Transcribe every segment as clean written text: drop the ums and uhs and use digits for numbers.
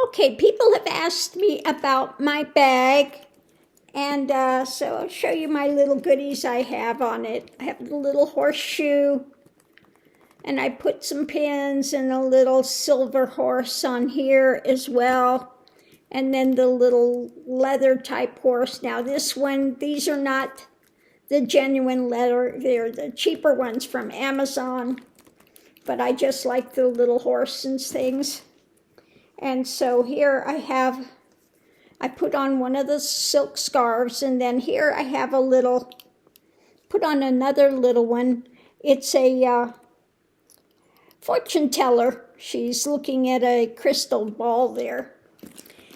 Okay, people have asked me about my bag, and so I'll show you my little goodies I have on it. I have the little horseshoe, and I put some pins and a little silver horse on here as well. And then the little leather type horse. Now this one, these are not the genuine leather. They're the cheaper ones from Amazon. But I just like the little horse and things. And so here I put on one of the silk scarves, and then here I have put on another little one. It's a fortune teller. She's looking at a crystal ball there.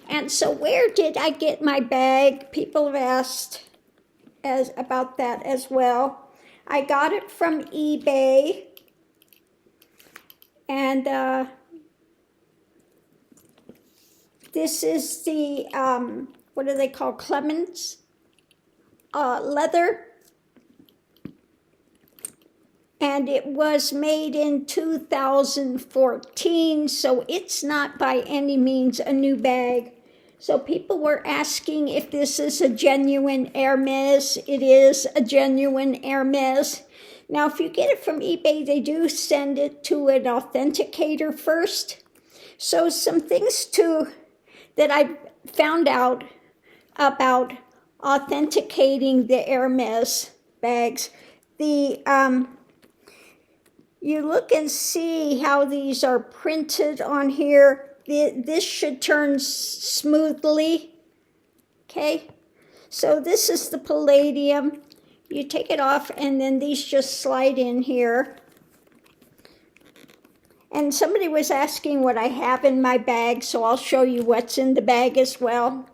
And so where did I get my bag? People have asked about that as well. I got it from eBay. And this is the, what do they call, Clemens leather. And it was made in 2014, so it's not by any means a new bag. So people were asking if this is a genuine Hermes. It is a genuine Hermes. Now, if you get it from eBay, they do send it to an authenticator first. So some things that I found out about authenticating the Hermes bags. You look and see how these are printed on here. This should turn smoothly. Okay, so this is the palladium. You take it off, and then these just slide in here. And somebody was asking what I have in my bag, so I'll show you what's in the bag as well.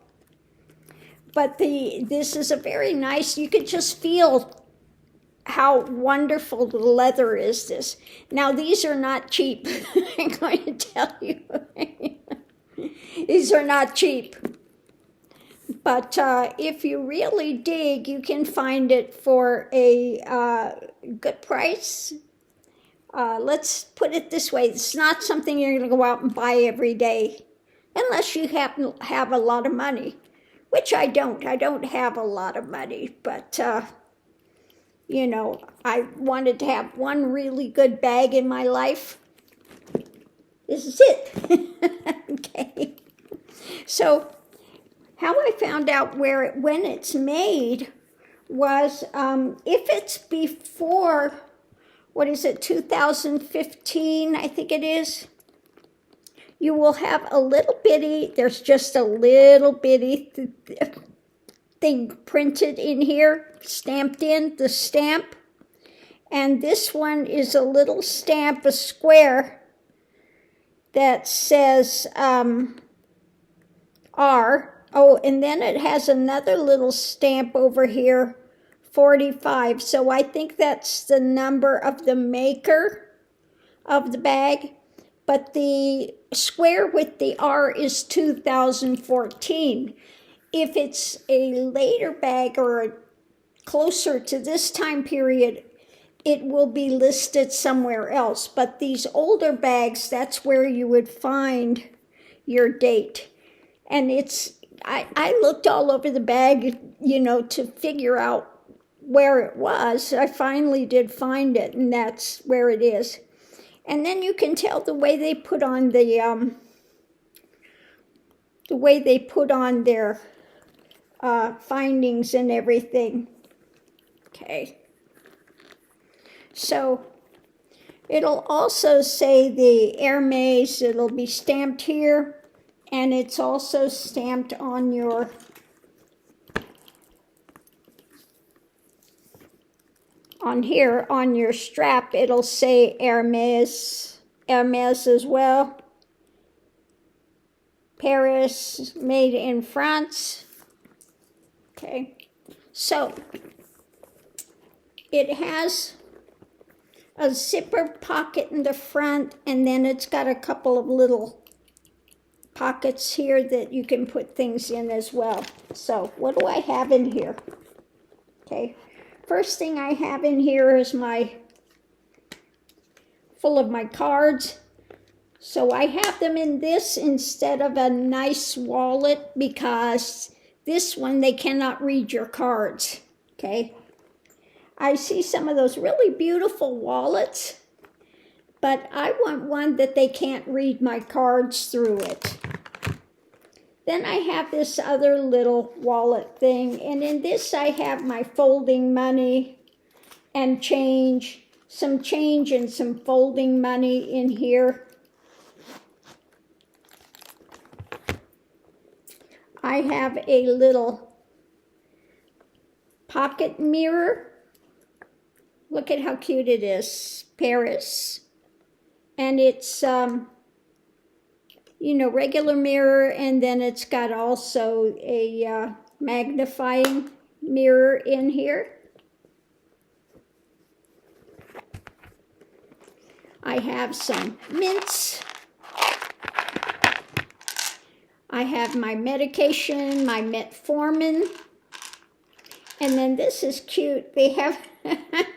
But this is a very nice, you could just feel how wonderful the leather is this. Now, these are not cheap. I'm going to tell you. These are not cheap. But if you really dig, you can find it for a good price. Let's put it this way. It's not something you're going to go out and buy every day, unless you happen to have a lot of money, which I don't. I don't have a lot of money, but you know, I wanted to have one really good bag in my life. This is it. Okay. So how I found out when it's made was if it's before, 2015, I think it is, you will have a little bitty, there's just a little bitty thing printed in here, stamped in, the stamp. And this one is a little stamp, a square, that says R. Oh, and then it has another little stamp over here, 45. So I think that's the number of the maker of the bag. But the square with the R is 2014. If it's a later bag or closer to this time period, it will be listed somewhere else. But these older bags, that's where you would find your date. And I looked all over the bag, to figure out where it was. I finally did find it, and that's where it is. And then you can tell the way they put on their findings and everything. Okay. So it'll also say the Hermes, it'll be stamped here, and it's also stamped on your on your strap. It'll say Hermes as well. Paris, made in France. Okay, so it has a zipper pocket in the front, and then it's got a couple of little pockets here that you can put things in as well. So what do I have in here? Okay, first thing I have in here is full of my cards. So I have them in this instead of a nice wallet because this one, they cannot read your cards, okay? I see some of those really beautiful wallets, but I want one that they can't read my cards through it. Then I have this other little wallet thing, and in this I have my folding money and change, some change and some folding money in here. I have a little pocket mirror. Look at how cute it is, Paris. And it's, you know, regular mirror, and then it's got also a magnifying mirror in here. I have some mints. I have my medication, my metformin. And then this is cute. They have,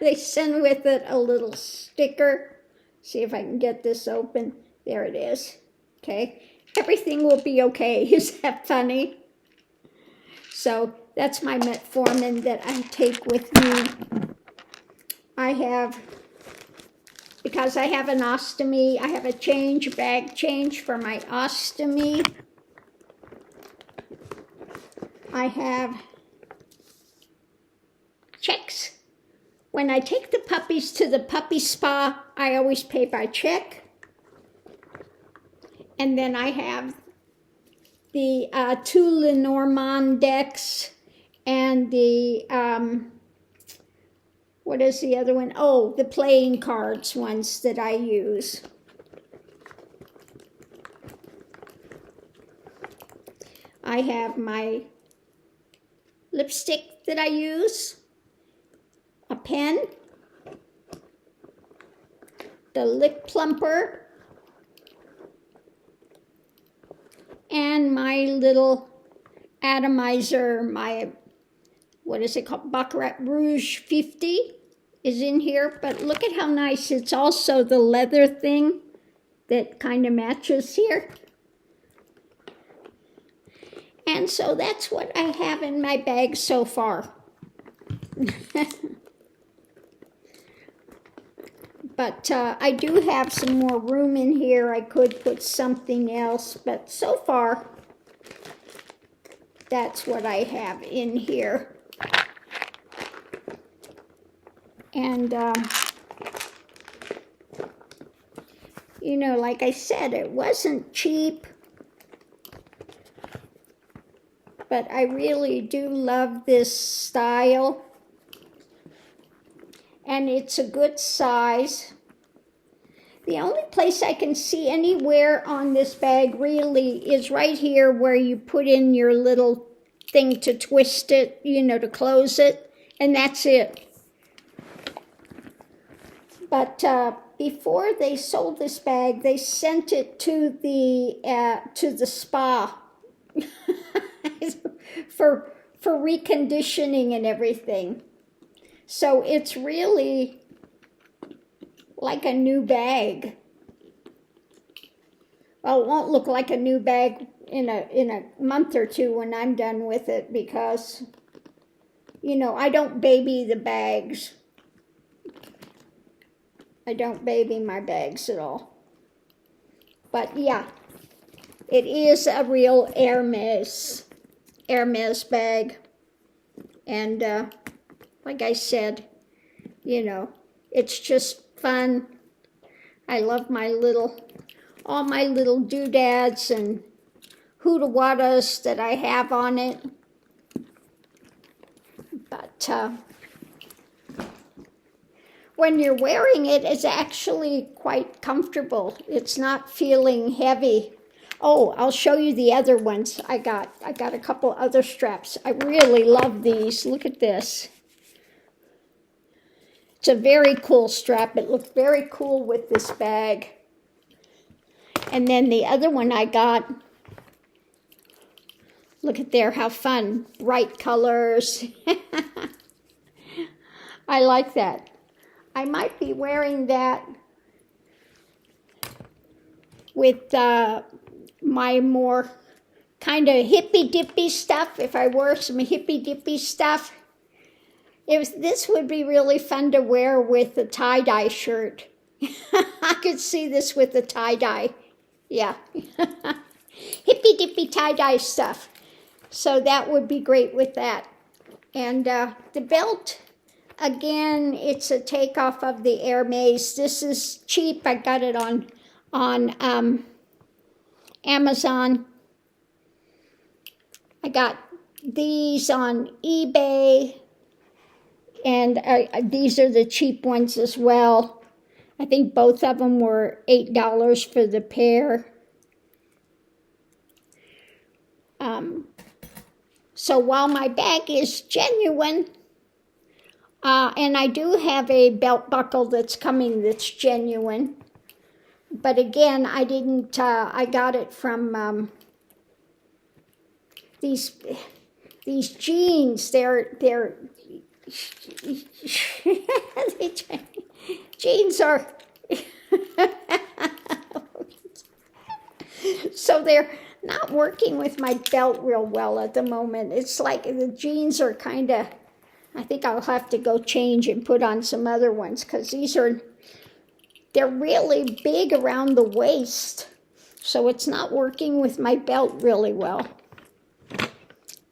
they send with it a little sticker. See if I can get this open. There it is. Okay. Everything will be okay. Is that funny? So that's my metformin that I take with me. I have, because I have an ostomy, I have a change, bag change for my ostomy. I have checks. When I take the puppies to the puppy spa, I always pay by check. And then I have the 2 Lenormand decks and the, what is the other one? Oh, the playing cards ones that I use. I have my lipstick that I use, a pen, the lip plumper, and my little atomizer, my, what is it called, Baccarat Rouge 50 is in here. But look at how nice, it's also the leather thing that kind of matches here. And so that's what I have in my bag so far. But I do have some more room in here. I could put something else, but so far, that's what I have in here. And, you know, like I said, it wasn't cheap. But I really do love this style. And it's a good size. The only place I can see anywhere on this bag really is right here where you put in your little thing to twist it, you know, to close it. And that's it. But before they sold this bag, they sent it to the spa. for reconditioning and everything. So it's really like a new bag. Well, it won't look like a new bag in a month or two when I'm done with it because, you know, I don't baby the bags. I don't baby my bags at all. But yeah, it is a real Hermes bag. And like I said, you know, it's just fun. I love all my little doodads and hootawadas that I have on it. But when you're wearing it, it's actually quite comfortable. It's not feeling heavy. Oh, I'll show you the other ones I got. I got a couple other straps. I really love these. Look at this. It's a very cool strap. It looked very cool with this bag. And then the other one I got, look at there, how fun. Bright colors. I like that. I might be wearing that with my more kind of hippy-dippy stuff. If I wore some hippy-dippy stuff, this would be really fun to wear with a tie-dye shirt. I could see this with the tie-dye. Yeah. Hippy-dippy tie-dye stuff. So that would be great with that. And the belt, again, it's a takeoff of the Hermes. This is cheap. I got it on Amazon. I got these on eBay. And these are the cheap ones as well. I think both of them were $8 for the pair. So while my bag is genuine, and I do have a belt buckle that's coming that's genuine, but again, I didn't, I got it from these jeans. They're jeans are so they're not working with my belt real well at the moment. It's like the jeans are kind of, I think I'll have to go change and put on some other ones, because they're really big around the waist, so it's not working with my belt really well.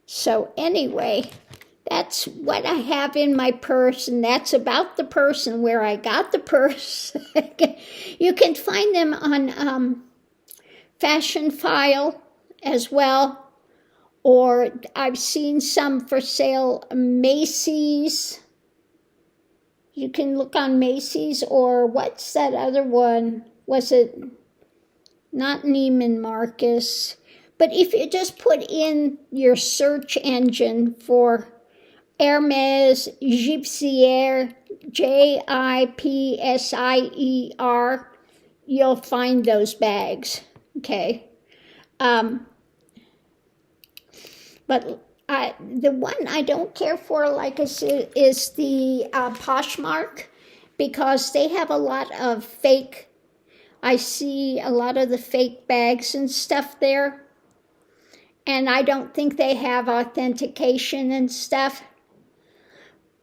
So anyway, that's what I have in my purse, and that's about the purse and where I got the purse. You can find them on Fashion File as well, or I've seen some for sale, Macy's. You can look on Macy's, or what's that other one? Was it not Neiman Marcus? But if you just put in your search engine for Hermes, Jipsier, Jipsier, you'll find those bags, okay? But the one I don't care for, like I said, is the Poshmark, because they have a lot of fake, I see a lot of the fake bags and stuff there, and I don't think they have authentication and stuff.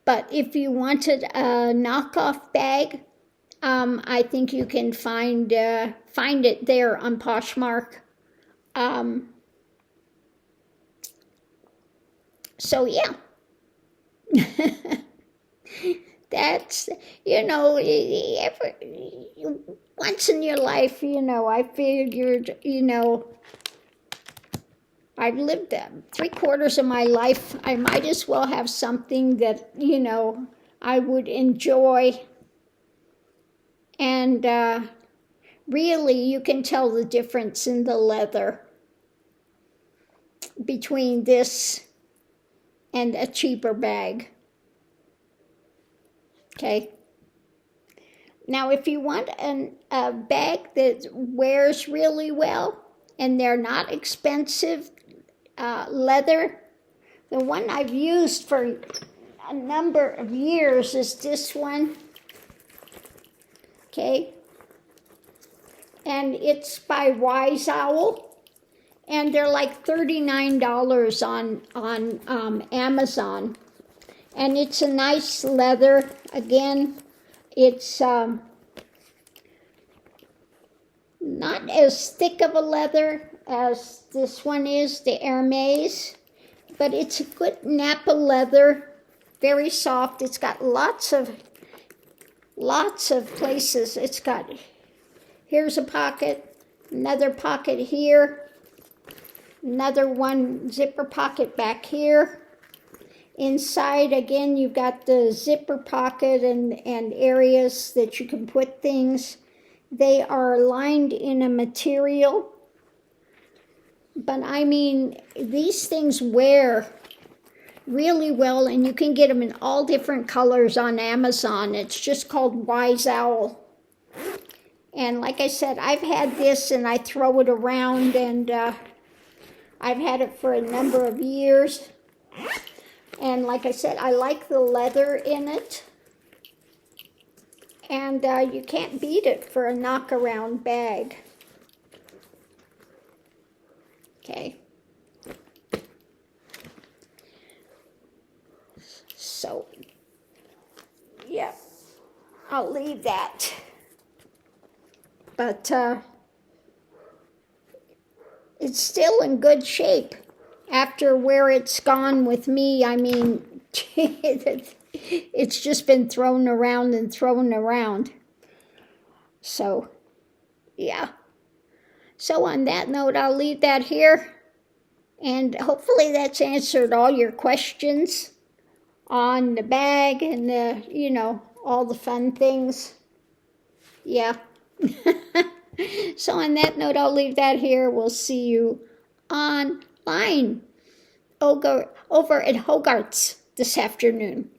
But if you wanted a knockoff bag, I think you can find it there on Poshmark. So yeah, that's, once in your life, I figured, I've lived 3/4 of my life. I might as well have something that, I would enjoy. And really, you can tell the difference in the leather between this and a cheaper bag. Okay. Now, if you want a bag that wears really well and they're not expensive, leather, the one I've used for a number of years is this one. Okay. And it's by Wise Owl. And they're like $39 on Amazon. And it's a nice leather. Again, it's not as thick of a leather as this one is, the Hermes. But it's a good Napa leather. Very soft. It's got lots of places. It's got, here's a pocket, another pocket here. Another one zipper pocket back here. Inside, again, you've got the zipper pocket and areas that you can put things. They are lined in a material. But I mean, these things wear really well, and you can get them in all different colors on Amazon. It's just called Wise Owl. And like I said, I've had this and I throw it around, and I've had it for a number of years. And like I said, I like the leather in it. And you can't beat it for a knockaround bag. Okay. So, yeah, I'll leave that. But it's still in good shape. After where it's gone with me, I mean, it's just been thrown around and thrown around. So, yeah. So on that note, I'll leave that here. And hopefully that's answered all your questions on the bag and all the fun things. Yeah. So on that note, I'll leave that here. We'll see you online over at Hogarth's this afternoon.